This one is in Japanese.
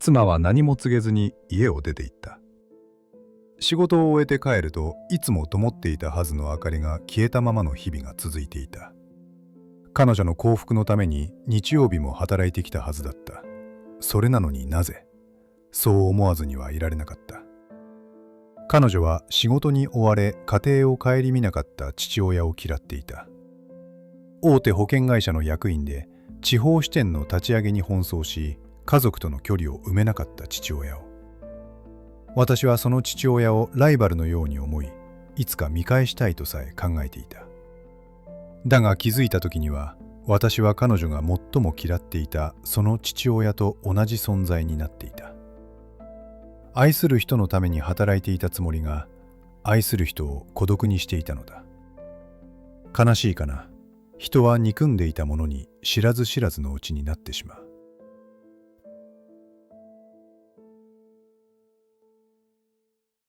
妻は何も告げずに家を出て行った。仕事を終えて帰ると、いつも灯っていたはずの明かりが消えたままの日々が続いていた。彼女の幸福のために日曜日も働いてきたはずだった。それなのになぜ、そう思わずにはいられなかった。彼女は仕事に追われ家庭を顧みなかった父親を嫌っていた。大手保険会社の役員で地方支店の立ち上げに奔走し、家族との距離を埋めなかった父親を。私はその父親をライバルのように思い、いつか見返したいとさえ考えていた。だが気づいた時には、私は彼女が最も嫌っていたその父親と同じ存在になっていた。愛する人のために働いていたつもりが、愛する人を孤独にしていたのだ。悲しいかな。人は憎んでいたものに知らず知らずのうちになってしまう。